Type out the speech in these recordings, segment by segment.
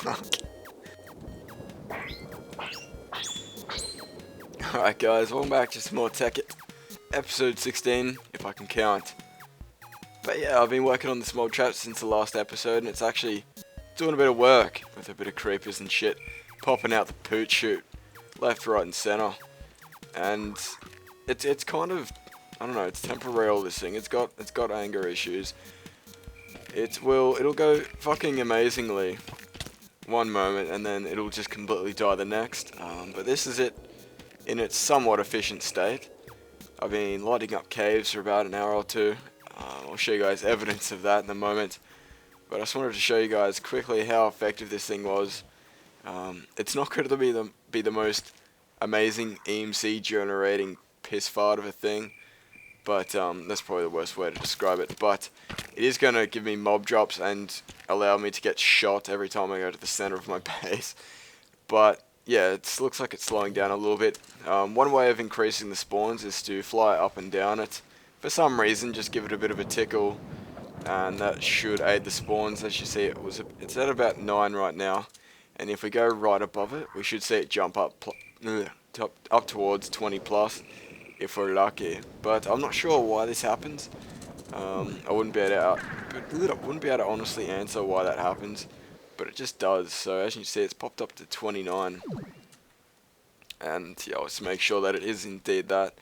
fuck? Alright guys, welcome back to some more TEKKIT Episode 16, if I can count. But yeah, I've been working on this mob trap since the last episode, and it's actually doing a bit of work, with a bit of creepers and shit popping out the poot chute, left, right and center. And it's kind of, I don't know, it's temporal, this thing. It's got anger issues. It'll go fucking amazingly one moment, and then it'll just completely die the next. But this is it in its somewhat efficient state. I've been lighting up caves for about an hour or two. I'll show you guys evidence of that in a moment. But I just wanted to show you guys quickly how effective this thing was. It's not going to be the most amazing EMC generating piss fart of a thing, but that's probably the worst way to describe it. But it is going to give me mob drops and allow me to get shot every time I go to the center of my base. But yeah, it looks like it's slowing down a little bit. One way of increasing the spawns is to fly up and down it. For some reason, just give it a bit of a tickle, and that should aid the spawns. As you see, it's at about 9 right now, and if we go right above it, we should see it jump up towards 20 plus, if we're lucky. But I'm not sure why this happens. I wouldn't be able to honestly answer why that happens, but it just does. So as you can see, it's popped up to 29, and yeah, let's make sure that it is indeed that.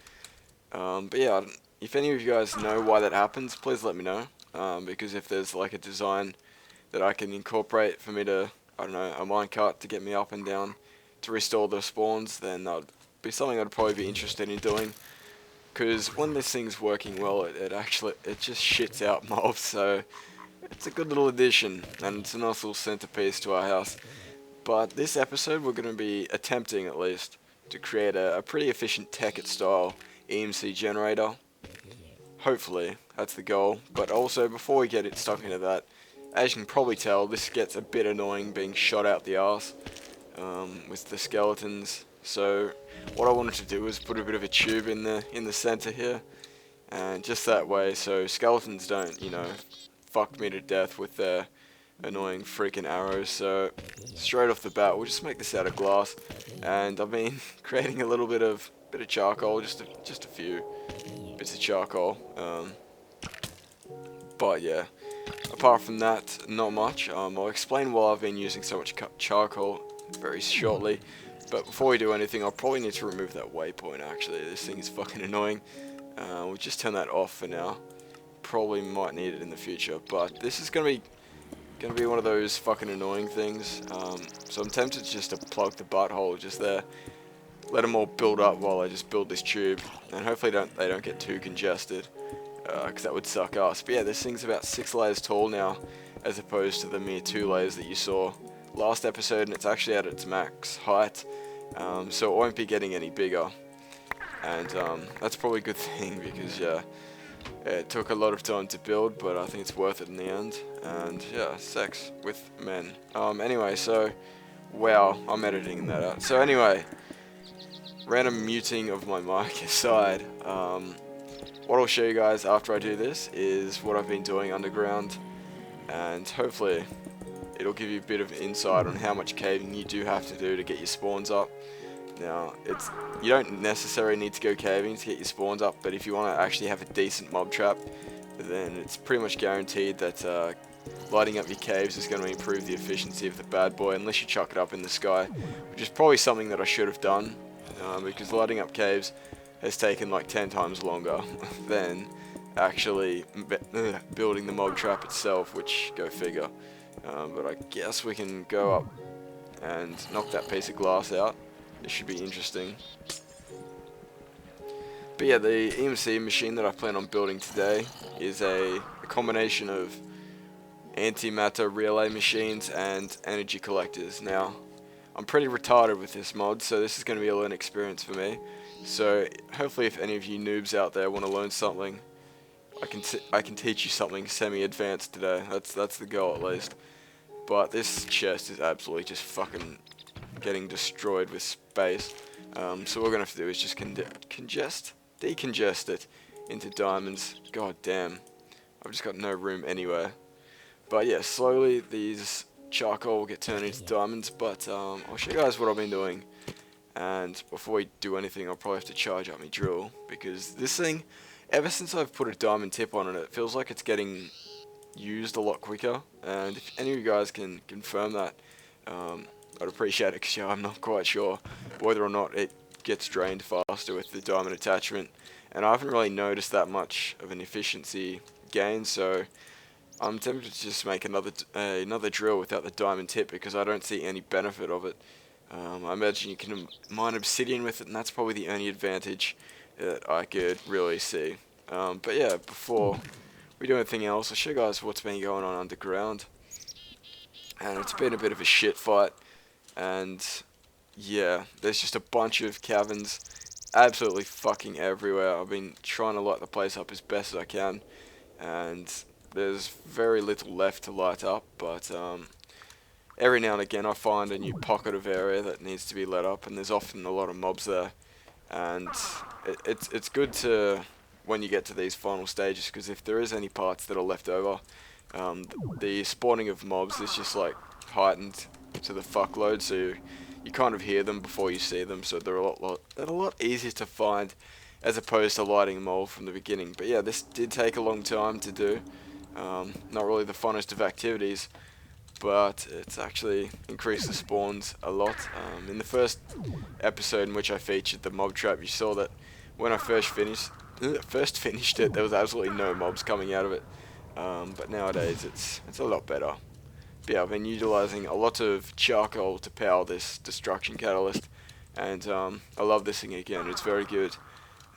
But yeah, if any of you guys know why that happens, please let me know. Because if there's like a design that I can incorporate for me to, I don't know, a minecart to get me up and down to restore the spawns, then that'd be something I'd probably be interested in doing. Because when this thing's working well, it just shits out mobs, so it's a good little addition, and it's a nice little centerpiece to our house. But this episode, we're going to be attempting, at least, to create a pretty efficient TEKKIT style EMC generator. Hopefully, that's the goal. But also, before we get it stuck into that, as you can probably tell, this gets a bit annoying being shot out the arse with the skeletons. So what I wanted to do was put a bit of a tube in the center here, and just that way, so skeletons don't, you know, fuck me to death with their annoying freaking arrows. So straight off the bat, we'll just make this out of glass, and I've been creating a little bit of charcoal, just a few bits of charcoal. But yeah, apart from that, not much. I'll explain why I've been using so much charcoal very shortly. But before we do anything, I'll probably need to remove that waypoint. Actually, this thing is fucking annoying. We'll just turn that off for now. Probably might need it in the future, but this is gonna be one of those fucking annoying things. So I'm tempted just to plug the butthole just there, let them all build up while I just build this tube, and hopefully they don't get too congested, because that would suck ass. But yeah, this thing's about 6 layers tall now, as opposed to the mere 2 layers that you saw last episode, and it's actually at its max height, so it won't be getting any bigger. And that's probably a good thing, because yeah, it took a lot of time to build, but I think it's worth it in the end. And yeah, sex with men. Anyway, so wow, I'm editing that out. So anyway, random muting of my mic aside, what I'll show you guys after I do this is what I've been doing underground, and hopefully it'll give you a bit of insight on how much caving you do have to do to get your spawns up. Now, you don't necessarily need to go caving to get your spawns up, but if you want to actually have a decent mob trap, then it's pretty much guaranteed that lighting up your caves is going to improve the efficiency of the bad boy, unless you chuck it up in the sky, which is probably something that I should have done, because lighting up caves has taken like 10 times longer than actually building the mob trap itself, which, go figure. But I guess we can go up and knock that piece of glass out. It should be interesting. But yeah, the EMC machine that I plan on building today is a combination of antimatter relay machines and energy collectors. Now, I'm pretty retarded with this mod, so this is going to be a learning experience for me. So hopefully, if any of you noobs out there want to learn something, I can teach you something semi-advanced today. That's the goal, at least. But this chest is absolutely just fucking getting destroyed with space. So what we're gonna have to do is just decongest it into diamonds. God damn, I've just got no room anywhere. But yeah, slowly these charcoal will get turned into diamonds, but I'll show you guys what I've been doing. And before we do anything, I'll probably have to charge up my drill, because this thing, ever since I've put a diamond tip on it, it feels like it's getting used a lot quicker. And if any of you guys can confirm that, I'd appreciate it, because I'm not quite sure whether or not it gets drained faster with the diamond attachment. And I haven't really noticed that much of an efficiency gain, so I'm tempted to just make another drill without the diamond tip, because I don't see any benefit of it. I imagine you can mine obsidian with it, and that's probably the only advantage that I could really see. But yeah, before we do anything else, I'll show you guys what's been going on underground. And it's been a bit of a shit fight. And yeah, there's just a bunch of caverns absolutely fucking everywhere. I've been trying to light the place up as best as I can, and there's very little left to light up, but every now and again I find a new pocket of area that needs to be lit up, and there's often a lot of mobs there. And it's good to, when you get to these final stages, because if there is any parts that are left over, the spawning of mobs is just like heightened to the fuckload, so you kind of hear them before you see them, so they're a lot easier to find as opposed to lighting them all from the beginning. But yeah, this did take a long time to do. Not really the funnest of activities, but it's actually increased the spawns a lot. In the first episode in which I featured the mob trap, you saw that when I first finished it, there was absolutely no mobs coming out of it. But nowadays it's a lot better. But yeah, I've been utilising a lot of charcoal to power this destruction catalyst, and I love this thing again. It's very good,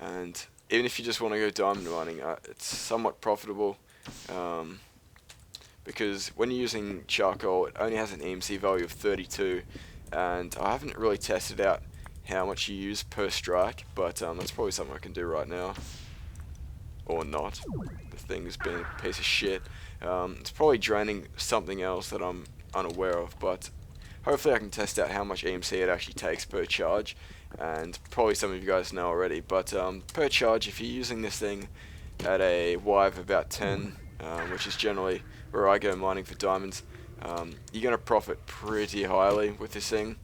and even if you just want to go diamond mining, it's somewhat profitable, because when you're using charcoal, it only has an EMC value of 32, and I haven't really tested out how much you use per strike, but that's probably something I can do right now. Or not. The thing's been a piece of shit. It's probably draining something else that I'm unaware of, but hopefully I can test out how much EMC it actually takes per charge, and probably some of you guys know already, but per charge, if you're using this thing at a Y of about 10, which is generally where I go mining for diamonds, you're going to profit pretty highly with this thing.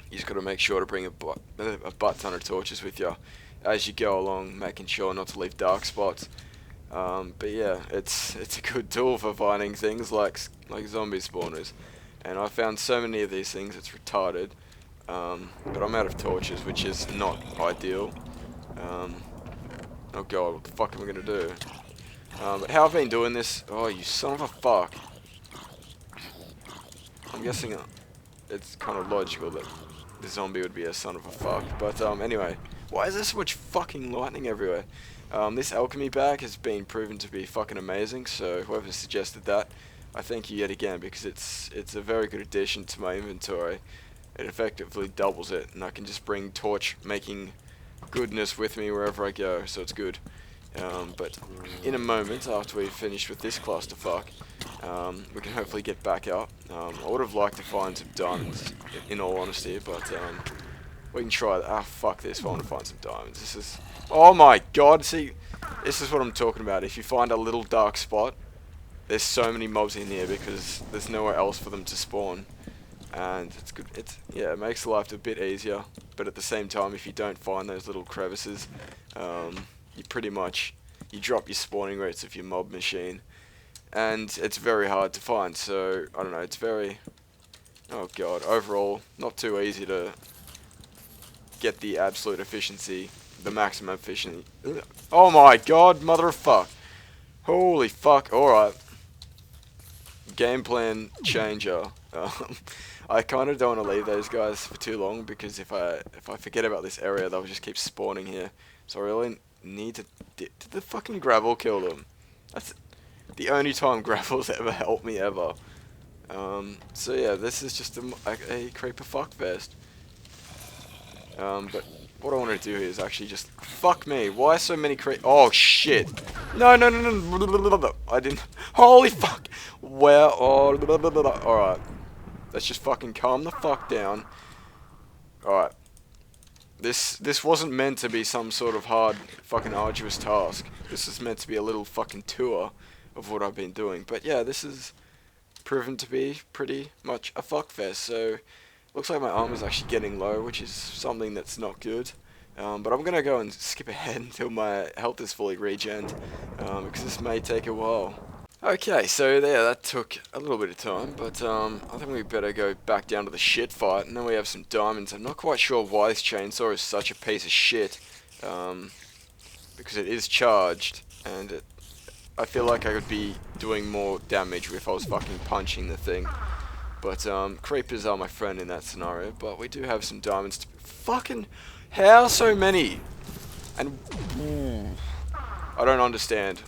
You just got to make sure to bring a butt ton of torches with you as you go along, making sure not to leave dark spots. But yeah, it's a good tool for finding things like zombie spawners, and I found so many of these things it's retarded. But I'm out of torches, which is not ideal. Oh god, what the fuck am I gonna do? But how I've been doing this? Oh, you son of a fuck! I'm guessing it's kind of logical that the zombie would be a son of a fuck. But anyway, why is there so much fucking lightning everywhere? This alchemy bag has been proven to be fucking amazing, so whoever suggested that, I thank you yet again, because it's a very good addition to my inventory. It effectively doubles it, and I can just bring torch making goodness with me wherever I go, so it's good. But in a moment, after we finish with this clusterfuck, we can hopefully get back up. I would have liked to find some diamonds, in all honesty, but we can try that. Ah, fuck this, I want to find some diamonds. This is... Oh my god, see, this is what I'm talking about. If you find a little dark spot, there's so many mobs in here because there's nowhere else for them to spawn. And it's good. Yeah, it makes life a bit easier, but at the same time, if you don't find those little crevices, you pretty much, you drop your spawning rates of your mob machine, and it's very hard to find. So I don't know, it's very, oh god, overall not too easy to get the absolute efficiency, the maximum efficiency. Oh my god, motherfuck, holy fuck. Alright, game plan changer. I kind of don't want to leave those guys for too long, because if I forget about this area, they'll just keep spawning here. So I really need to... Did the fucking gravel kill them? That's the only time gravel's ever helped me ever. So yeah, this is just a creeper fuckfest. But what I want to do here is actually just... Fuck me, why so many Oh shit! No, no, no, no, I didn't... Holy fuck! Where... Oh... Alright. Let's just fucking calm the fuck down. Alright. This wasn't meant to be some sort of hard, fucking arduous task. This is meant to be a little fucking tour of what I've been doing. But yeah, this is proven to be pretty much a fuckfest. So looks like my armor's actually getting low, which is something that's not good. But I'm gonna go and skip ahead until my health is fully regened, because this may take a while. Okay, so there, that took a little bit of time, but I think we better go back down to the shit fight, and then we have some diamonds. I'm not quite sure why this chainsaw is such a piece of shit, because it is charged, and I feel like I could be doing more damage if I was fucking punching the thing. But creepers are my friend in that scenario, but we do have some diamonds to fucking... How so many? And... I don't understand.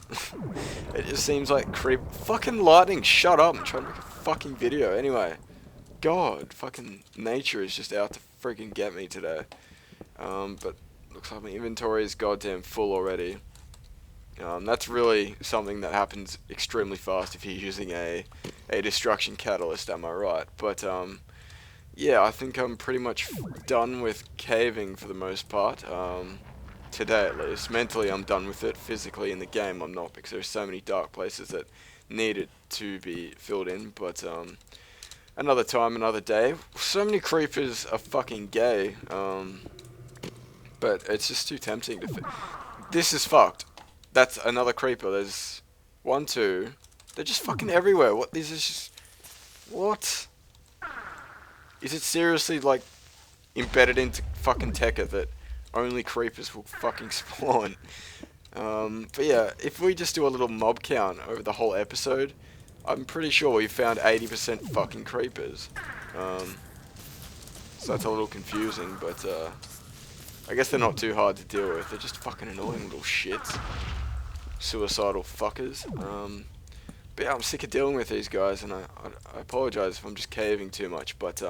It just seems like fucking lightning, shut up, I'm trying to make a fucking video. Anyway, God, fucking nature is just out to freaking get me today. But looks like my inventory is goddamn full already. That's really something that happens extremely fast if you're using a destruction catalyst, am I right? But yeah, I think I'm pretty much done with caving for the most part. Today at least. Mentally I'm done with it. Physically in the game I'm not, because there's so many dark places that need it to be filled in. But another time, another day. So many creepers are fucking gay. But it's just too tempting to... This is fucked. That's another creeper. There's 1, 2. They're just fucking everywhere. What? This is just... What? Is it seriously like embedded into fucking TEKKIT that only creepers will fucking spawn? But yeah, if we just do a little mob count over the whole episode, I'm pretty sure we found 80% fucking creepers. So that's a little confusing, but I guess they're not too hard to deal with. They're just fucking annoying little shits. Suicidal fuckers. But yeah, I'm sick of dealing with these guys, and I apologize if I'm just caving too much, but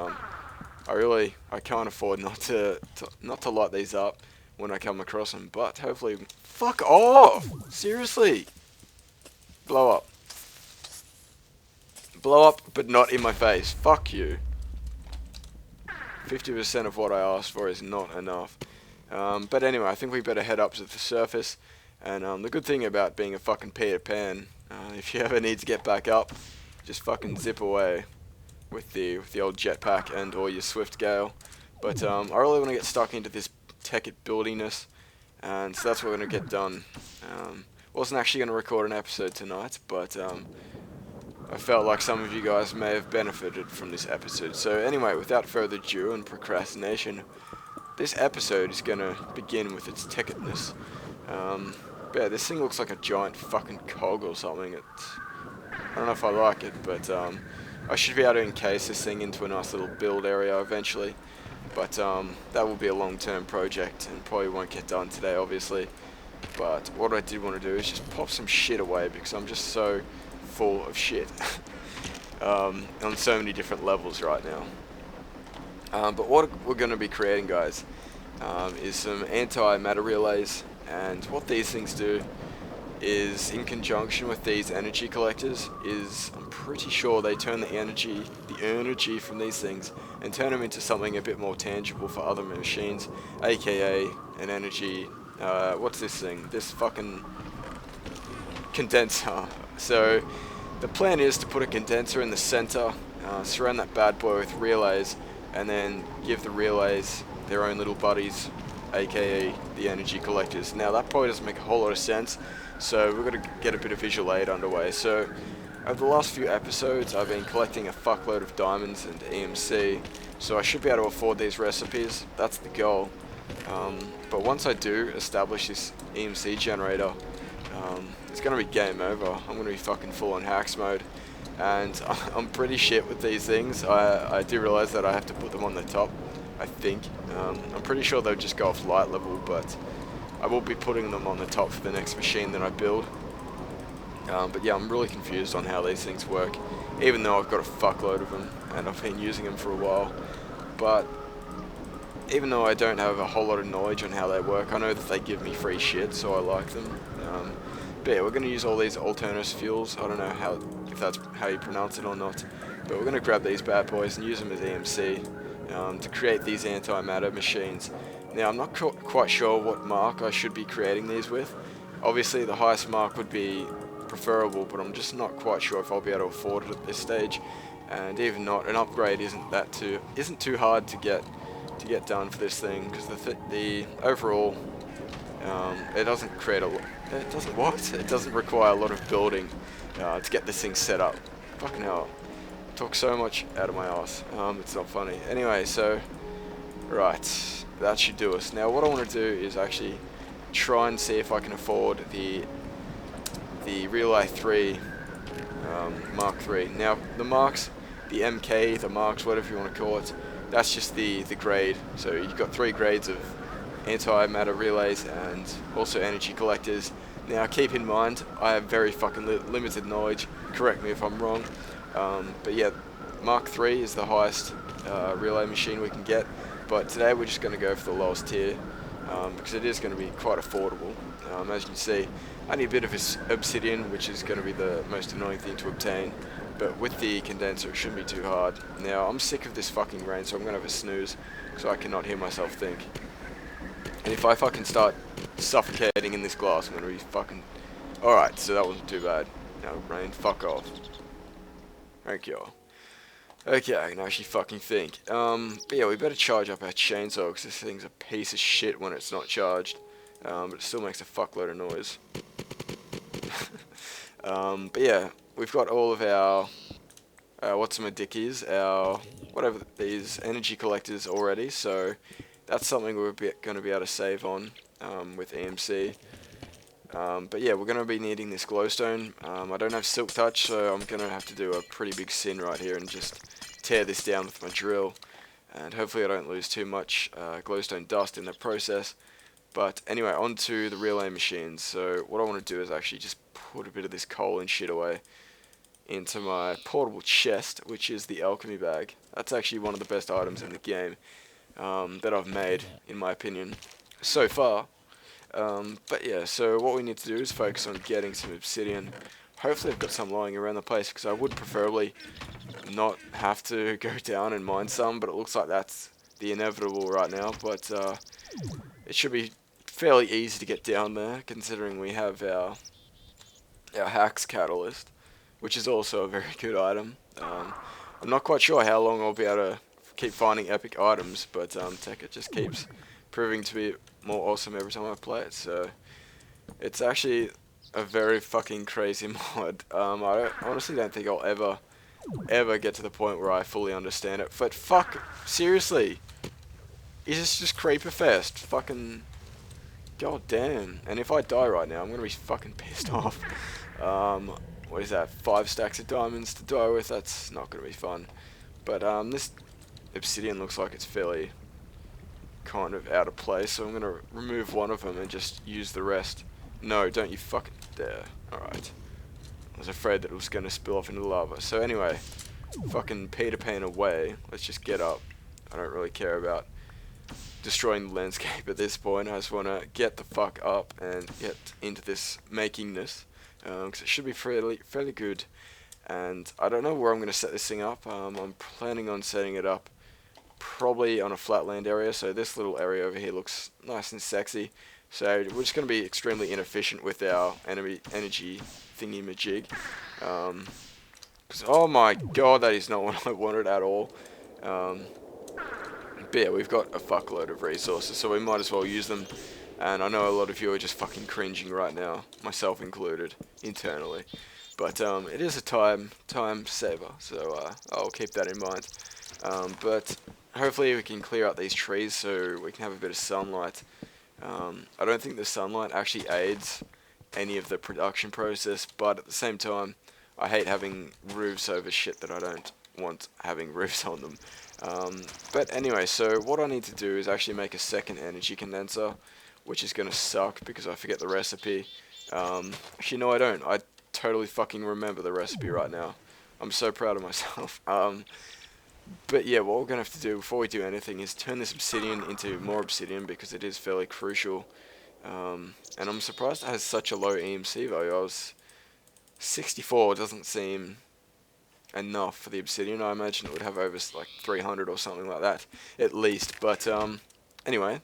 I can't afford not to light these up when I come across them. But hopefully, fuck off! Seriously, blow up, but not in my face. Fuck you. 50% of what I asked for is not enough. But anyway, I think we better head up to the surface. And the good thing about being a fucking Peter Pan, if you ever need to get back up, just fucking zip away with the old jetpack and or your swift gale. But I really want to get stuck into this TEKKIT buildiness, and so that's what we're going to get done. Wasn't actually going to record an episode tonight, but I felt like some of you guys may have benefited from this episode. So anyway, without further ado and procrastination, this episode is going to begin with its TEKKITness. Yeah, this thing looks like a giant fucking cog or something. I don't know if I like it, but I should be able to encase this thing into a nice little build area eventually. But that will be a long-term project and probably won't get done today, obviously. But what I did want to do is just pop some shit away, because I'm just so full of shit on so many different levels right now. But what we're going to be creating, guys, is some antimatter relays. And what these things do is, in conjunction with these energy collectors, is I'm pretty sure they turn the energy from these things and turn them into something a bit more tangible for other machines, aka an energy, what's this thing? This fucking condenser. So the plan is to put a condenser in the center, surround that bad boy with relays, and then give the relays their own little buddies, aka the energy collectors. Now that probably doesn't make a whole lot of sense, so we're going to get a bit of visual aid underway. So over the last few episodes I've been collecting a fuckload of diamonds and EMC, so I should be able to afford these recipes. That's the goal. But once I do establish this EMC generator, it's going to be game over. I'm going to be fucking full on hacks mode, and I'm pretty shit with these things. I do realize that I have to put them on the top, I think. I'm pretty sure they'll just go off light level, but I will be putting them on the top for the next machine that I build. But yeah, I'm really confused on how these things work, even though I've got a fuckload of them and I've been using them for a while. But even though I don't have a whole lot of knowledge on how they work, I know that they give me free shit, so I like them. But yeah, we're going to use all these alternate fuels. I don't know if that's how you pronounce it or not, but we're going to grab these bad boys and use them as EMC. To create these antimatter machines. Now I'm not quite sure what mark I should be creating these with. Obviously the highest mark would be preferable, but I'm just not quite sure if I'll be able to afford it at this stage. And even not, an upgrade isn't too hard to get done for this thing, because the overall it doesn't require a lot of building to get this thing set up. Fucking hell, I talk so much out of my ass. It's not funny. Anyway, so right, that should do us. Now what I want to do is actually try and see if I can afford the Relay 3 Mark 3. Now the Marks, the MK, the Marks, whatever you want to call it, that's just the grade. So you've got 3 grades of antimatter relays and also energy collectors. Now keep in mind, I have very fucking limited knowledge, correct me if I'm wrong, but yeah, Mark 3 is the highest relay machine we can get, but today we're just going to go for the lowest tier, because it is going to be quite affordable. As you can see, I need a bit of obsidian, which is going to be the most annoying thing to obtain, but with the condenser it shouldn't be too hard. Now I'm sick of this fucking rain, so I'm going to have a snooze, so I cannot hear myself think. And if I fucking start suffocating in this glass, I'm going to be fucking... Alright, so that wasn't too bad. No, rain, fuck off. Thank you. Okay, I can actually fucking think. But yeah, we better charge up our chainsaw, because this thing's a piece of shit when it's not charged. But it still makes a fuckload of noise. But yeah, we've got all of our... what's-my-dickies, our... whatever, these energy collectors already, so... That's something we're going to be able to save on with EMC. But yeah, we're going to be needing this glowstone. I don't have silk touch, so I'm going to have to do a pretty big sin right here and just tear this down with my drill. And hopefully I don't lose too much glowstone dust in the process. But anyway, on to the relay machines. So what I want to do is actually just put a bit of this coal and shit away into my portable chest, which is the alchemy bag. That's actually one of the best items in the game. That I've made, in my opinion, so far. But yeah, so what we need to do is focus on getting some obsidian. Hopefully I've got some lying around the place, because I would preferably not have to go down and mine some, but it looks like that's the inevitable right now. But it should be fairly easy to get down there, considering we have our Hacks Catalyst, which is also a very good item. I'm not quite sure how long I'll be able to keep finding epic items, but TEKKIT just keeps proving to be more awesome every time I play it, so it's actually a very fucking crazy mod. I honestly don't think I'll ever get to the point where I fully understand it, but fuck, seriously, is this just creeper fest? Fucking god damn. And if I die right now, I'm gonna be fucking pissed off. What is that, 5 stacks of diamonds to die with? That's not gonna be fun. But this obsidian looks like it's fairly kind of out of place, so I'm going to remove one of them and just use the rest. No, don't you fucking dare. Alright. I was afraid that it was going to spill off into the lava. So anyway, fucking Peter Pan away. Let's just get up. I don't really care about destroying the landscape at this point. I just want to get the fuck up and get into this makingness, because it should be fairly good. And I don't know where I'm going to set this thing up. I'm planning on setting it up probably on a flatland area, so this little area over here looks nice and sexy. So we're just going to be extremely inefficient with our energy thingy-majig. Oh my god, that is not what I wanted at all. But yeah, we've got a fuckload of resources, so we might as well use them. And I know a lot of you are just fucking cringing right now, myself included, internally. But it is a time saver, so I'll keep that in mind. But hopefully we can clear out these trees so we can have a bit of sunlight. I don't think the sunlight actually aids any of the production process, but at the same time, I hate having roofs over shit that I don't want having roofs on them. But anyway, so what I need to do is actually make a second energy condenser, which is going to suck because I forget the recipe. Actually, no, I don't. I totally fucking remember the recipe right now. I'm so proud of myself. But yeah, what we're going to have to do before we do anything is turn this obsidian into more obsidian, because it is fairly crucial. And I'm surprised it has such a low EMC value. 64 doesn't seem enough for the obsidian. I imagine it would have over like 300 or something like that, at least. But anyway,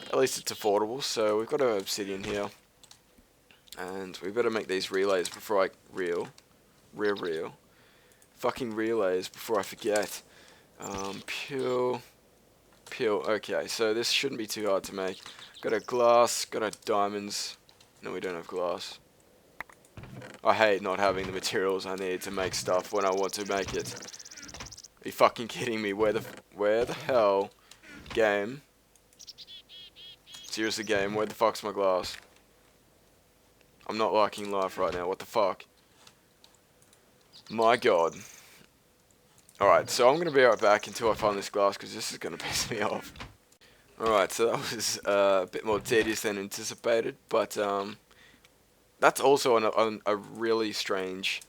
at least it's affordable. So we've got our obsidian here. And we better make these relays before I reel. Fucking relays before I forget. Peel. Okay, so this shouldn't be too hard to make. Got a glass, got a diamonds. No, we don't have glass. I hate not having the materials I need to make stuff when I want to make it. Are you fucking kidding me? Where the hell, game? Seriously, game, where the fuck's my glass? I'm not liking life right now. What the fuck? My god. Alright, so I'm going to be right back until I find this glass, because this is going to piss me off. Alright, so that was a bit more tedious than anticipated, but that's also a really strange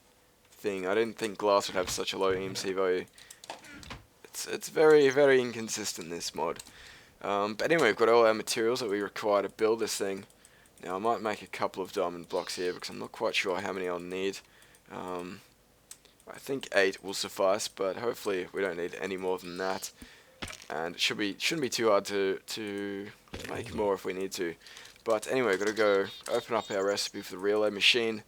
thing. I didn't think glass would have such a low EMC value. It's very, very inconsistent, this mod. But anyway, we've got all our materials that we require to build this thing. Now, I might make a couple of diamond blocks here, because I'm not quite sure how many I'll need. I think 8 will suffice, but hopefully we don't need any more than that. And it shouldn't be too hard to make more if we need to. But anyway, gotta go open up our recipe for the relay machine.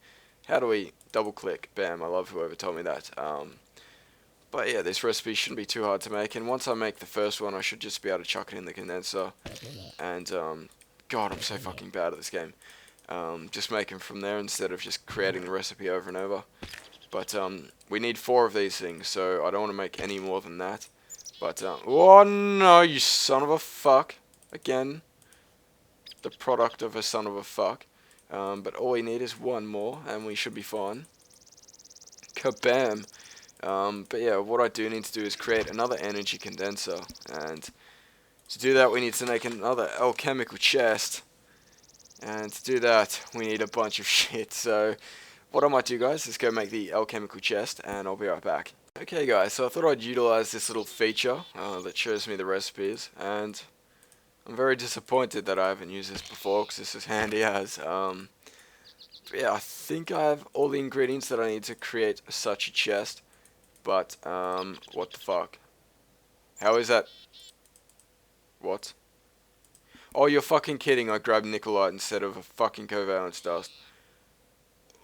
How do we double click? Bam, I love whoever told me that. But yeah, this recipe shouldn't be too hard to make, and once I make the first one, I should just be able to chuck it in the condenser. And God, I'm so fucking bad at this game. Just make them from there instead of just creating the recipe over and over. But we need 4 of these things, so I don't want to make any more than that. But oh no, you son of a fuck! Again, the product of a son of a fuck. But all we need is 1 more, and we should be fine. Kabam! But yeah, what I do need to do is create another energy condenser, and to do that we need to make another alchemical chest, and to do that we need a bunch of shit. So what I might do, guys, is go make the alchemical chest, and I'll be right back. Okay guys, so I thought I'd utilize this little feature that shows me the recipes, and I'm very disappointed that I haven't used this before, because this is handy as. But yeah, I think I have all the ingredients that I need to create such a chest. But, what the fuck? How is that? What? Oh, you're fucking kidding, I grabbed Nikolite instead of a fucking covalence dust.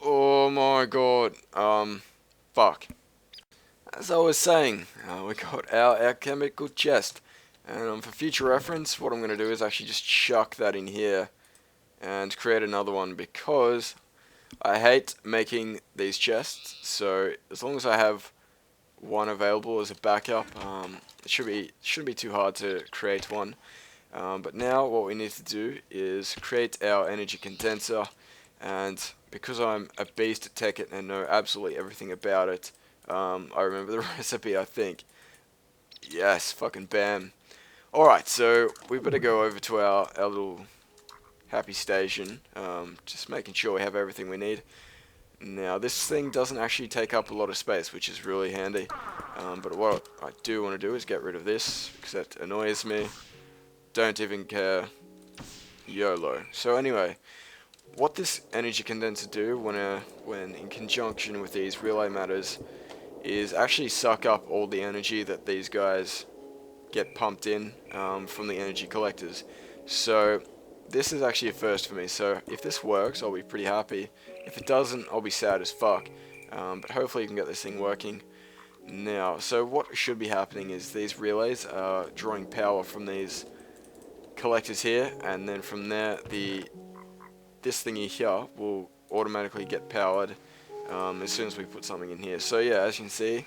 Oh my god. Fuck. As I was saying, we got our alchemical chest. And for future reference, what I'm going to do is actually just chuck that in here and create another one, because I hate making these chests. So as long as I have one available as a backup, it shouldn't be too hard to create one. But now what we need to do is create our energy condenser, and because I'm a beast at TEKKIT and know absolutely everything about it, I remember the recipe, I think. Yes, fucking bam. Alright, so we better go over to our little happy station, just making sure we have everything we need. Now, this thing doesn't actually take up a lot of space, which is really handy. But what I do want to do is get rid of this, because that annoys me. Don't even care. YOLO. So anyway, what this energy condenser do when in conjunction with these relay matters is actually suck up all the energy that these guys get pumped in from the energy collectors. So this is actually a first for me, so if this works, I'll be pretty happy. If it doesn't, I'll be sad as fuck. But hopefully you can get this thing working. Now, so what should be happening is these relays are drawing power from these collectors here, and then from there, this thingy here will automatically get powered as soon as we put something in here. So yeah, as you can see,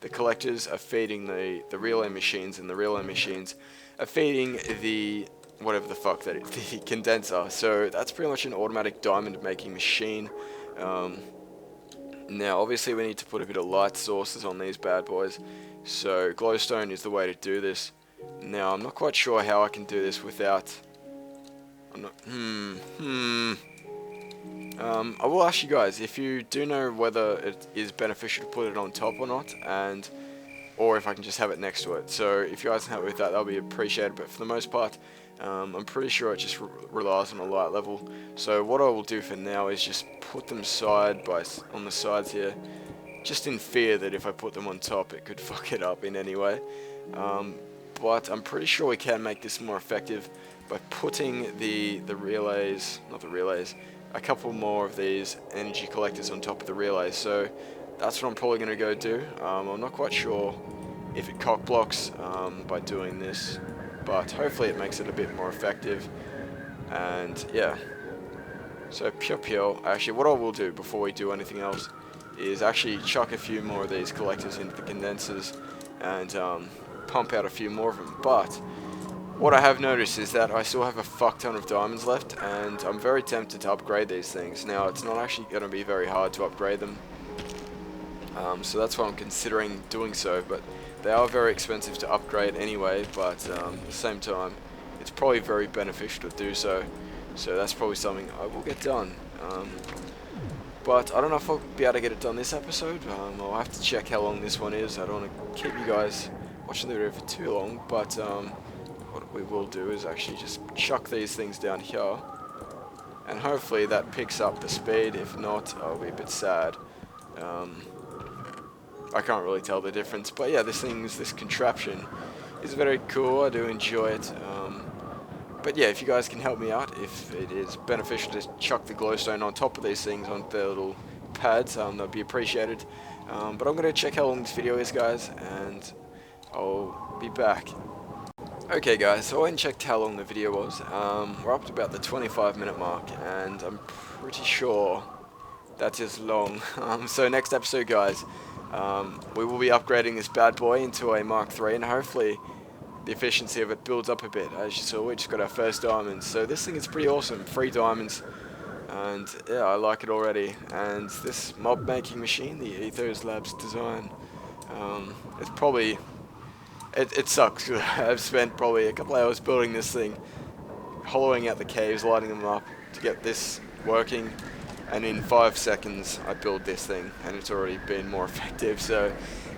the collectors are feeding the relay machines, and the relay machines are feeding the whatever the fuck that is, the condenser. So that's pretty much an automatic diamond making machine. Now obviously we need to put a bit of light sources on these bad boys, so glowstone is the way to do this. Now I'm not quite sure how I can do this without, I will ask you guys if you do know whether it is beneficial to put it on top or not, or if I can just have it next to it. So if you guys can help with that, that'll be appreciated. But for the most part, I'm pretty sure it just relies on a light level. So what I will do for now is just put them on the sides here, just in fear that if I put them on top, it could fuck it up in any way. But I'm pretty sure we can make this more effective by putting the relays, not the relays, a couple more of these energy collectors on top of the relays. So that's what I'm probably going to go do. I'm not quite sure if it cock blocks by doing this, but hopefully it makes it a bit more effective. And yeah, so pure. Actually, what I will do before we do anything else is actually chuck a few more of these collectors into the condensers and pump out a few more of them. But what I have noticed is that I still have a fuck ton of diamonds left, and I'm very tempted to upgrade these things. Now, it's not actually going to be very hard to upgrade them, so that's why I'm considering doing so, but they are very expensive to upgrade anyway, but at the same time, it's probably very beneficial to do so, so that's probably something I will get done. But I don't know if I'll be able to get it done this episode. I'll have to check how long this one is. I don't want to keep you guys watching the video for too long, but what we will do is actually just chuck these things down here, and hopefully that picks up the speed. If not, I'll be a bit sad. I can't really tell the difference, but yeah, this contraption is very cool. I do enjoy it. But yeah, if you guys can help me out, if it is beneficial to chuck the glowstone on top of these things on their little pads, that'd be appreciated. But I'm going to check how long this video is, guys, and I'll be back. Okay guys, so I went and checked how long the video was. We're up to about the 25-minute mark, and I'm pretty sure that is long. So next episode, guys, we will be upgrading this bad boy into a Mark III, and hopefully the efficiency of it builds up a bit. As you saw, we just got our first diamonds, so this thing is pretty awesome. 3 diamonds, and yeah, I like it already. And this mob making machine, the Ethos Labs design, it's probably, it sucks. I've spent probably a couple hours building this thing, hollowing out the caves, lighting them up to get this working, and in 5 seconds I build this thing, and it's already been more effective. So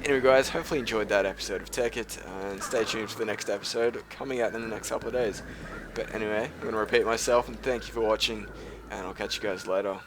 anyway guys, hopefully you enjoyed that episode of TEKKIT, and stay tuned for the next episode coming out in the next couple of days. But anyway, I'm going to repeat myself and thank you for watching, and I'll catch you guys later.